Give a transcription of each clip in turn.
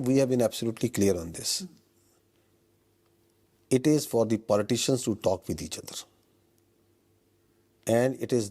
We have been absolutely clear on this. It is for the politicians to talk with each other. And it is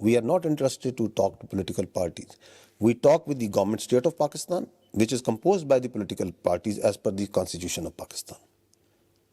We are not interested to talk to political parties. We talk with the government state of Pakistan, which is composed by the political parties as per the constitution of Pakistan.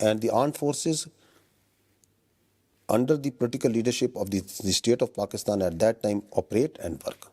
And the armed forces under the political leadership of the state of Pakistan at that time operate and work.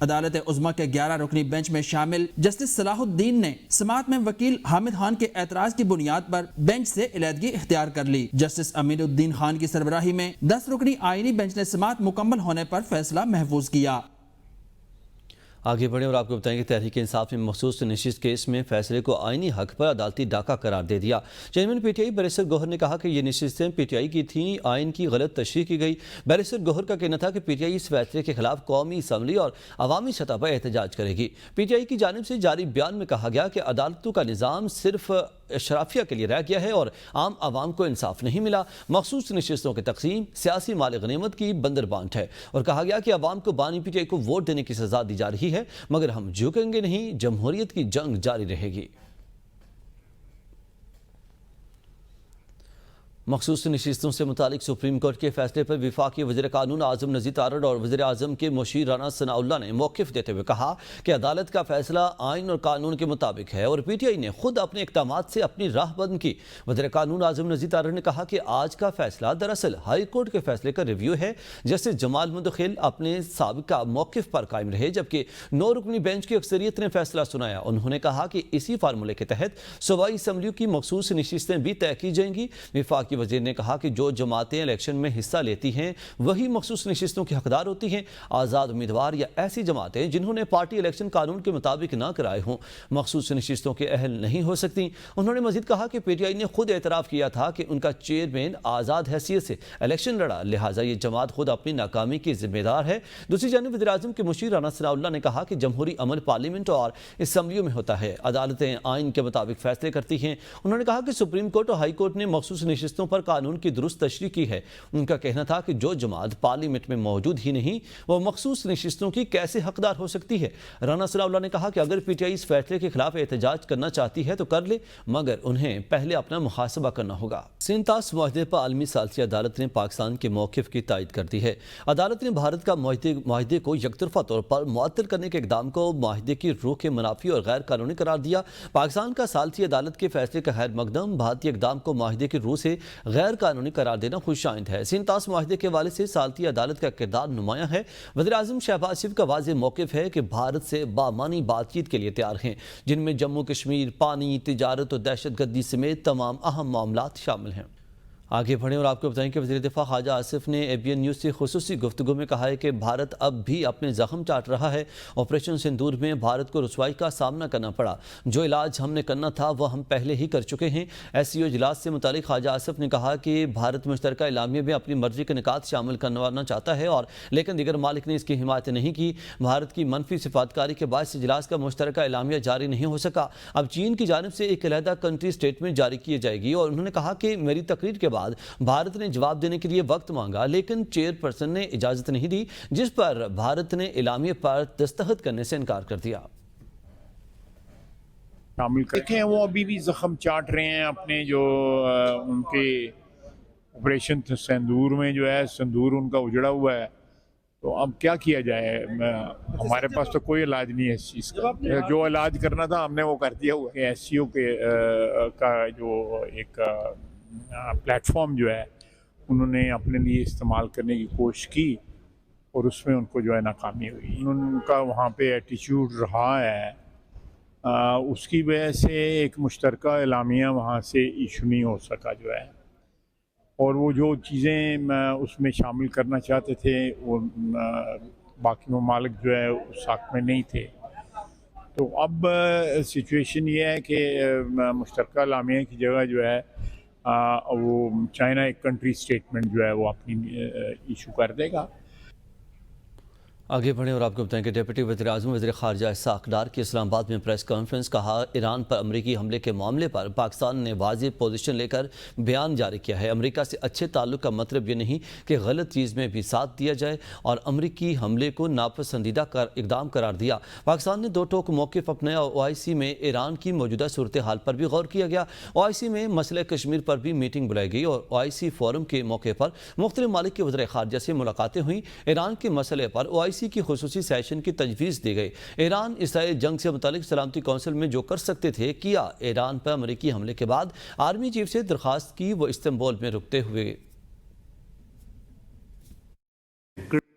عدالت عظمیٰ کے 11 رکنی bench میں شامل justice صلاح الدین نے سماعت میں وکیل حامد خان کے اعتراض کی بنیاد پر بینچ سے علیحدگی اختیار کر لی۔ جسٹس امین الدین خان کی سربراہی میں 10 رکنی آئینی بینچ نے سماعت مکمل ہونے پر فیصلہ محفوظ کیا۔ آگے بڑھیں اور آپ کو بتائیں کہ تحریک انصاف نے مخصوص نشست کیس میں فیصلے کو آئینی حق پر عدالتی ڈاکہ قرار دے دیا۔ Chairman PTI barrister Gohar نے کہا کہ یہ نشستیں پی ٹی آئی کی تھیں، آئین کی غلط تشریح کی گئی۔ بیرسٹر گوہر کا کہنا تھا کہ پی ٹی آئی اس فیصلے کے خلاف قومی اسمبلی اور عوامی سطح پر احتجاج کرے گی۔ پی ٹی آئی کی جانب سے جاری بیان میں کہا گیا کہ عدالتوں کا نظام صرف اشرافیہ کے لیے رہ گیا ہے اور عام عوام کو انصاف نہیں ملا۔ مخصوص نشستوں کی تقسیم سیاسی مال غنیمت کی بندر بانٹ ہے، اور کہا گیا کہ عوام کو بانی پی ٹی آئی کو ووٹ دینے کی سزا دی جا رہی ہے، مگر ہم جھکیں گے نہیں، جمہوریت کی جنگ جاری رہے گی۔ مخصوص نشستوں سے متعلق سپریم کورٹ کے فیصلے پر وفاقی وزیر قانون اعظم نذیر تارڑ اور وزیر اعظم کے مشیر رانا ثناء اللہ نے موقف دیتے ہوئے کہا کہ عدالت کا فیصلہ آئین اور قانون کے مطابق ہے اور پی ٹی آئی نے خود اپنے اقدامات سے اپنی راہ بند کی۔ وزیر قانون اعظم نذیر تارڑ نے کہا کہ آج کا فیصلہ دراصل ہائی کورٹ کے فیصلے کا ریویو ہے۔ جسٹس جمال مدخل اپنے سابقہ موقف پر قائم رہے، جبکہ 9 رکنی بینچ کی اکثریت نے فیصلہ سنایا۔ انہوں نے کہا کہ اسی فارمولے کے تحت صوبائی اسمبلیوں کی مخصوص نشستیں بھی طے کی جائیں گی۔ وفاقی وزیر نے کہا کہ جو جماعتیں الیکشن میں حصہ لیتی ہیں وہی مخصوص نشستوں کی حقدار ہوتی ہیں۔ آزاد امیدوار یا ایسی جماعتیں جنہوں نے پارٹی الیکشن قانون کے مطابق نہ کرائے ہوں مخصوص نشستوں کے اہل نہیں ہو سکتی۔ انہوں نے مزید کہا کہ پی ٹی آئی نے خود اعتراف کیا تھا کہ ان کا چیئرمین آزاد حیثیت سے الیکشن لڑا، لہٰذا یہ جماعت خود اپنی ناکامی کی ذمہ دار ہے۔ دوسری جانب وزیر اعظم کے مشیر رانا ثناء اللہ نے کہا کہ جمہوری عمل پارلیمنٹ اور اسمبلیوں میں ہوتا ہے، عدالتیں آئین کے مطابق فیصلے کرتی ہیں۔ انہوں نے کہا کہ سپریم کورٹ اور ہائی کورٹ نے مخصوص نشستوں پر قانون کی درست تشریح کی ہے۔ ان کا کہنا تھا کہ جو جماعت پارلیمنٹ میں موجود ہی نہیں وہ مخصوص نشستوں کی کیسے حقدار ہو سکتی ہے۔ رانا ثناء اللہ نے کہا کہ اگر پی ٹی آئی اس فیصلے کے خلاف احتجاج کرنا چاہتی ہے تو کر لے، مگر انہیں پہلے اپنا محاسبہ کرنا ہوگا۔ سینتاس معاہدے پر عالمی ثالثی عدالت نے پاکستان کے موقف کی تائید کر دی ہے۔ عدالت نے بھارت کا معاہدے کو یک طرفہ طور پر معطل کرنے کے اقدام کو معاہدے کی روح کے منافی اور غیر قانونی قرار دیا۔ پاکستان کا ثالثی عدالت کے فیصلے کا خیر مقدم بھارتی اقدام کو معاہدے کی روح سے غیر قانونی قرار دینا خوش آئند ہے۔ سینتاس معاہدے کے حوالے سے ثالثی عدالت کا کردار نمایاں ہے۔ وزیر اعظم شہباز شریف کا واضح موقف ہے کہ بھارت سے بامعنی بات چیت کے لیے تیار ہیں، جن میں جموں کشمیر، پانی، تجارت اور دہشت گردی سمیت تمام اہم معاملات شامل ہیں۔ آگے بڑھیں اور آپ کو بتائیں کہ وزیر دفاع خواجہ آصف نے اے بی این نیوز سے خصوصی گفتگو میں کہا ہے کہ بھارت اب بھی اپنے زخم چاٹ رہا ہے۔ آپریشن سندور میں بھارت کو رسوائی کا سامنا کرنا پڑا، جو علاج ہم نے کرنا تھا وہ ہم پہلے ہی کر چکے ہیں۔ ایس سی او اجلاس سے متعلق خواجہ آصف نے کہا کہ بھارت مشترکہ اعلامیہ میں اپنی مرضی کے نکات شامل کروانا چاہتا ہے اور لیکن دیگر ممالک نے اس کی حمایت نہیں کی۔ بھارت کی منفی صفاتکاری کے باعث اجلاس کا مشترکہ اعلامیہ جاری نہیں ہو سکا۔ اب چین کی جانب سے ایک علیحدہ کنٹری اسٹیٹمنٹ جاری کی جائے گی، اور انہوں نے کہا کہ میری تقریر کے بعد بھارت نے جواب دینے کے لیے وقت مانگا لیکن چیئر پرسن نے اجازت نہیں دی، جس پر بھارت نے اعلامیہ پر دستخط کرنے سے انکار کر دیا۔ دیکھیں وہ ابھی بھی زخم چاٹ رہے ہیں اپنے، جو ان کے آپریشن سندور میں جو ہے سندور ان کا اجڑا ہوا ہے، تو اب کیا کیا جائے؟ ہمارے پاس تو کوئی علاج نہیں ہے اس چیز کا۔ جو علاج کرنا تھا ہم نے وہ کر دیا ہوا ہے۔ ایس سی او کا جو ایک پلیٹ فارم جو ہے انہوں نے اپنے لیے استعمال کرنے کی کوشش کی اور اس میں ان کو جو ہے ناکامی ہوئی۔ ان کا وہاں پہ ایٹیچیوڈ رہا ہے، اس کی وجہ سے ایک مشترکہ اعلامیہ وہاں سے ایشو نہیں ہو سکا جو ہے، اور وہ جو چیزیں اس میں شامل کرنا چاہتے تھے وہ باقی ممالک جو ہے اس حق میں نہیں تھے۔ تو اب سچویشن یہ ہے کہ مشترکہ اعلامیہ کی جگہ جو ہے وہ چائنا ایک کنٹری اسٹیٹمنٹ جو ہے وہ اپنی ایشو کر دے گا۔ آگے بڑھیں اور آپ کو بتائیں کہ ڈپٹی وزیر اعظم وزیر خارجہ اسحاق ڈار کی اسلام آباد میں پریس کانفرنس، کہا ایران پر امریکی حملے کے معاملے پر پاکستان نے واضح پوزیشن لے کر بیان جاری کیا ہے۔ امریکہ سے اچھے تعلق کا مطلب یہ نہیں کہ غلط چیز میں بھی ساتھ دیا جائے، اور امریکی حملے کو ناپسندیدہ اقدام قرار دیا۔ پاکستان نے دو ٹوک موقف اپنایا۔ او آئی سی میں ایران کی موجودہ صورتحال پر بھی غور کیا گیا۔ او آئی سی میں مسئلہ کشمیر پر بھی میٹنگ بلائی گئی اور او آئی سی فورم کے موقع پر مختلف ممالک کے وزراء خارجہ سے ملاقاتیں ہوئیں۔ ایران کے مسئلے پر او آئی سی کی خصوصی سیشن کی تجویز دی گئی۔ ایران اسرائیل جنگ سے متعلق سلامتی کونسل میں جو کر سکتے تھے کیا۔ ایران پر امریکی حملے کے بعد آرمی چیف سے درخواست کی وہ استنبول میں رکتے ہوئے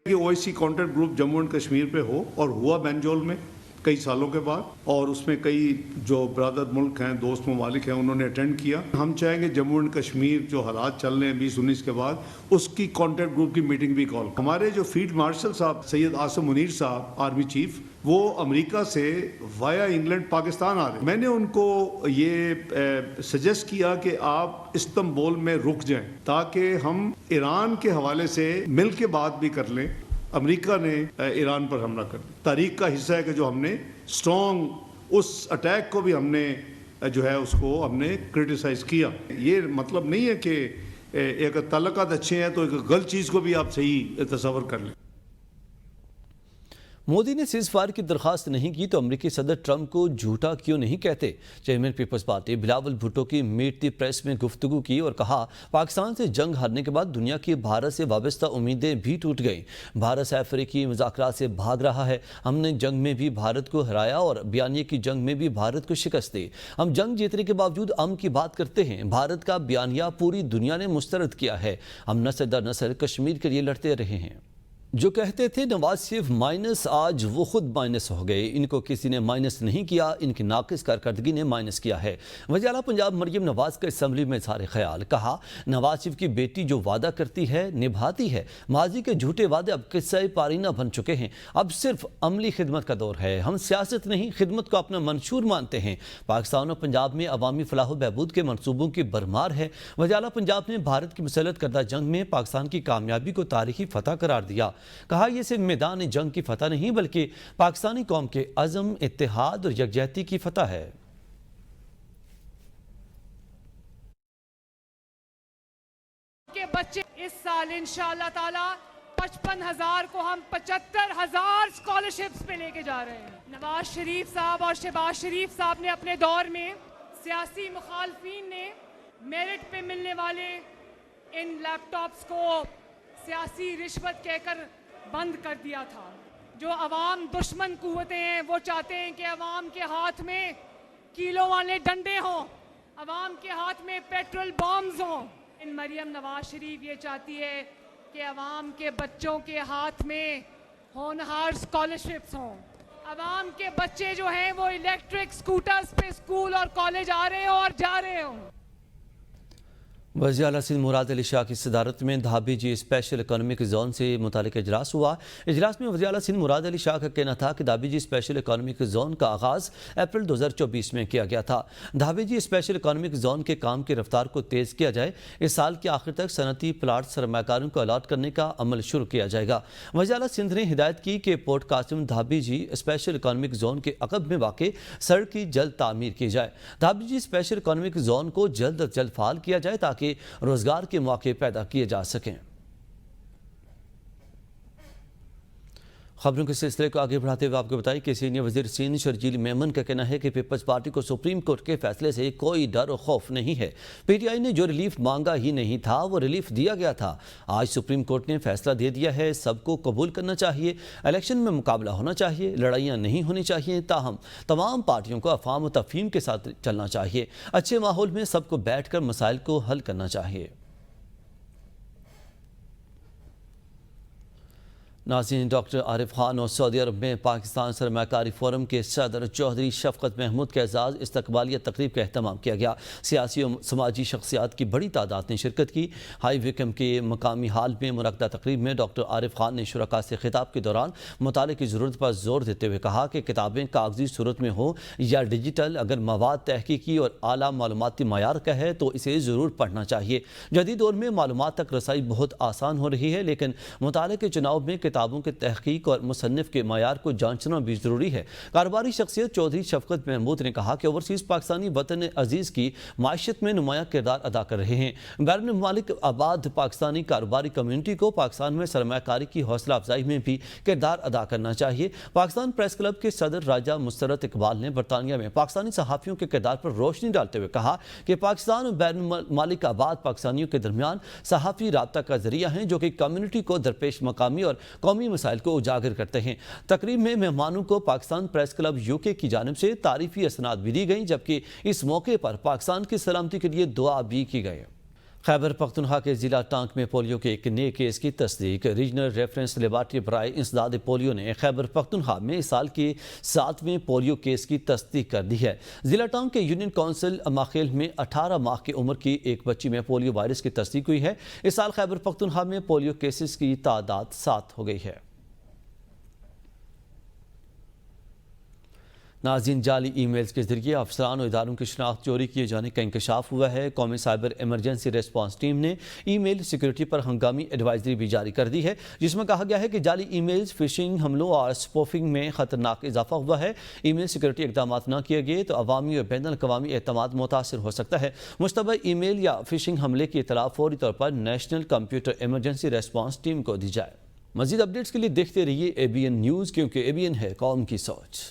کہ OIC contact group Jammu and Kashmir پہ ہو، اور ہوا بینجول میں کئی سالوں کے بعد، اور اس میں کئی جو برادر ملک ہیں، دوست ممالک ہیں، انہوں نے اٹینڈ کیا۔ ہم چاہیں گے جموں اینڈ کشمیر جو حالات چل رہے ہیں 2019 کے بعد، اس کی کانٹیکٹ گروپ کی میٹنگ بھی کال۔ ہمارے جو فیلڈ مارشل صاحب سید عاصم منیر صاحب آرمی چیف، وہ امریکہ سے وایا انگلینڈ پاکستان آ رہے ہیں۔ میں نے ان کو یہ سجیسٹ کیا کہ آپ استنبول میں رک جائیں تاکہ ہم ایران کے حوالے سے مل کے بات بھی کر لیں۔ امریکہ نے ایران پر حملہ کر دیا، تاریخ کا حصہ ہے کہ جو ہم نے اسٹرانگ اس اٹیک کو بھی ہم نے جو ہے اس کو ہم نے کرٹیسائز کیا۔ یہ مطلب نہیں ہے کہ ایک تعلقات اچھے ہیں تو ایک غلط چیز کو بھی آپ صحیح تصور کر لیں۔ مودی نے سیز فائر کی درخواست نہیں کی تو امریکی صدر ٹرمپ کو جھوٹا کیوں نہیں کہتے؟ چیئرمین پیپلز پارٹی بلاول بھٹو کی میٹ دی پریس میں گفتگو کی اور کہا پاکستان سے جنگ ہارنے کے بعد دنیا کی بھارت سے وابستہ امیدیں بھی ٹوٹ گئیں۔ بھارت سے افریقی مذاکرات سے بھاگ رہا ہے۔ ہم نے جنگ میں بھی بھارت کو ہرایا اور بیانیے کی جنگ میں بھی بھارت کو شکست دی۔ ہم جنگ جیتنے کے باوجود امن کی بات کرتے ہیں۔ بھارت کا بیانیہ پوری دنیا نے مسترد کیا ہے۔ ہم نسل در نسل کشمیر کے لیے لڑتے رہے ہیں۔ جو کہتے تھے نواز شریف مائنس، آج وہ خود مائنس ہو گئے۔ ان کو کسی نے مائنس نہیں کیا، ان کی ناقص کارکردگی نے مائنس کیا ہے۔ وزیر اعلیٰ پنجاب مریم نواز کا اسمبلی میں اظہار خیال، کہا نواز شریف کی بیٹی جو وعدہ کرتی ہے نبھاتی ہے۔ ماضی کے جھوٹے وعدے اب قصہ پارینہ بن چکے ہیں، اب صرف عملی خدمت کا دور ہے۔ ہم سیاست نہیں خدمت کو اپنا منشور مانتے ہیں۔ پاکستان اور پنجاب میں عوامی فلاح و بہبود کے منصوبوں کی بھرمار ہے۔ وزیر اعلیٰ پنجاب نے بھارت کی مسلط کردہ جنگ میں پاکستان کی کامیابی کو تاریخی فتح قرار دیا، کہا یہ صرف میدان جنگ کی فتح نہیں بلکہ پاکستانی قوم کے عزم، اتحاد اور یکجہتی کی فتح ہے۔ کے بچے اس سال انشاءاللہ تعالی 55,000 کو ہم 75,000 اسکالرشپس پہ لے کے جا رہے ہیں۔ نواز شریف صاحب اور شہباز شریف صاحب نے اپنے دور میں سیاسی مخالفین نے میرٹ پہ ملنے والے ان لیپ ٹاپس کو سیاسی رشوت کہہ کر بند کر دیا تھا۔ جو عوام دشمن قوتیں ہیں وہ چاہتے ہیں کہ عوام کے ہاتھ میں کیلوں والے ڈنڈے ہوں، عوام کے ہاتھ میں پیٹرول بامز ہوں۔ مریم نواز شریف یہ چاہتی ہے کہ عوام کے بچوں کے ہاتھ میں ہونہار اسکالرشپس ہوں، عوام کے بچے جو ہیں وہ الیکٹرک سکوٹرز پہ اسکول اور کالج آ رہے ہوں اور جا رہے ہوں۔ وزیر اعلیٰ سندھ مراد علی شاہ کی صدارت میں دھابی جی اسپیشل اکنامک زون سے متعلق اجلاس ہوا۔ اجلاس میں وزیر اعلیٰ سندھ مراد علی شاہ کا کہنا تھا کہ دھابی جی اسپیشل اکنامک زون کا آغاز اپریل 2024 میں کیا گیا تھا۔ دھابی جی اسپیشل اکنامک زون کے کام کی رفتار کو تیز کیا جائے، اس سال کے آخر تک صنعتی پلاٹ سرمایہ کاروں کو الاٹ کرنے کا عمل شروع کیا جائے گا۔ وزیر اعلیٰ سندھ نے ہدایت کی کہ پورٹ قاسم دھابی جی اسپیشل اکنامک زون کے عقب میں واقع سڑک کی جلد تعمیر کی جائے۔ دھابی جی اسپیشل اکنامک زون کو جلد از جلد فعال کیا جائے تاکہ روزگار کے مواقع پیدا کیے جا سکیں۔ خبروں کے سلسلے کو آگے بڑھاتے ہوئے آپ کو بتائیں کہ سینئر وزیر سندھ شرجیل میمن کا کہنا ہے کہ پیپلز پارٹی کو سپریم کورٹ کے فیصلے سے کوئی ڈر و خوف نہیں ہے۔ پی ٹی آئی نے جو ریلیف مانگا ہی نہیں تھا وہ ریلیف دیا گیا تھا۔ آج سپریم کورٹ نے فیصلہ دے دیا ہے، سب کو قبول کرنا چاہیے۔ الیکشن میں مقابلہ ہونا چاہیے، لڑائیاں نہیں ہونی چاہیے، تاہم تمام پارٹیوں کو افہام و تفہیم کے ساتھ چلنا چاہیے۔ اچھے ماحول میں سب کو بیٹھ کر مسائل کو حل کرنا چاہیے۔ ناظرین، ڈاکٹر عارف خان اور سعودی عرب میں پاکستان سرمایہ کاری فورم کے صدر چودھری شفقت محمود کے اعزاز استقبالیہ تقریب کا اہتمام کیا گیا۔ سیاسی و سماجی شخصیات کی بڑی تعداد نے شرکت کی۔ ہائی ویکم کے مقامی ہال میں منعقدہ تقریب میں ڈاکٹر عارف خان نے شرکاء سے خطاب کے دوران مطالعے کی ضرورت پر زور دیتے ہوئے کہا کہ کتابیں کاغذی صورت میں ہوں یا ڈیجیٹل، اگر مواد تحقیقی اور اعلیٰ معلوماتی معیار کا ہے تو اسے ضرور پڑھنا چاہیے۔ جدید دور میں معلومات تک رسائی بہت آسان ہو رہی ہے، لیکن مطالعے کے چناؤ میں کتابوں کے تحقیق اور مصنف کے معیار کو جانچنا بھی ضروری ہے۔ کاروباری شخصیت چودھری شفقت محمود نے کہا کہ اوورسیز پاکستانی وطن عزیز کی معیشت میں نمایاں کردار ادا کر رہے ہیں۔ بیرون ممالک آباد پاکستانی کاروباری کمیونٹی کو پاکستان میں سرمایہ کاری کی حوصلہ افزائی میں بھی کردار ادا کرنا چاہیے۔ پاکستان پریس کلب کے صدر راجہ مسرت اقبال نے برطانیہ میں پاکستانی صحافیوں کے کردار پر روشنی ڈالتے ہوئے کہا کہ پاکستان اور بیرون ممالک آباد پاکستانیوں کے درمیان صحافی رابطہ کا ذریعہ ہیں جو کہ کمیونٹی کو درپیش مقامی اور قومی مسائل کو اجاگر کرتے ہیں۔ تقریب میں مہمانوں کو پاکستان پریس کلب یوکے کی جانب سے تعریفی اسناد بھی دی گئیں، جبکہ اس موقع پر پاکستان کی سلامتی کے لیے دعا بھی کی گئی۔ خیبر پختونخوا کے ضلع ٹانک میں پولیو کے ایک نئے کیس کی تصدیق۔ ریجنل ریفرنس لیبارٹری برائے انسداد پولیو نے خیبر پختونخوا میں اس سال کے 7ویں پولیو کیس کی تصدیق کر دی ہے۔ ضلع ٹانک کے یونین کونسل ماخیل میں 18 ماہ کی عمر کی ایک بچی میں پولیو وائرس کی تصدیق ہوئی ہے۔ اس سال خیبر پختونخوا میں پولیو کیسز کی تعداد 7 ہو گئی ہے۔ ناظرین، جعلی ای میلز کے ذریعے افسران و اداروں کی شناخت چوری کیے جانے کا انکشاف ہوا ہے۔ قومی سائبر ایمرجنسی ریسپانس ٹیم نے ای میل سیکیورٹی پر ہنگامی ایڈوائزری بھی جاری کر دی ہے، جس میں کہا گیا ہے کہ جعلی ای میلز، فشنگ حملوں اور سپوفنگ میں خطرناک اضافہ ہوا ہے۔ ای میل سیکیورٹی اقدامات نہ کیے گئے تو عوامی اور بین الاقوامی اعتماد متاثر ہو سکتا ہے۔ مشتبہ ای میل یا فشنگ حملے کی اطلاع فوری طور پر national computer emergency response team کو دی جائے۔ مزید اپڈیٹس کے لیے دیکھتے رہیے ABN نیوز، کیونکہ ABN ہے قوم کی سوچ۔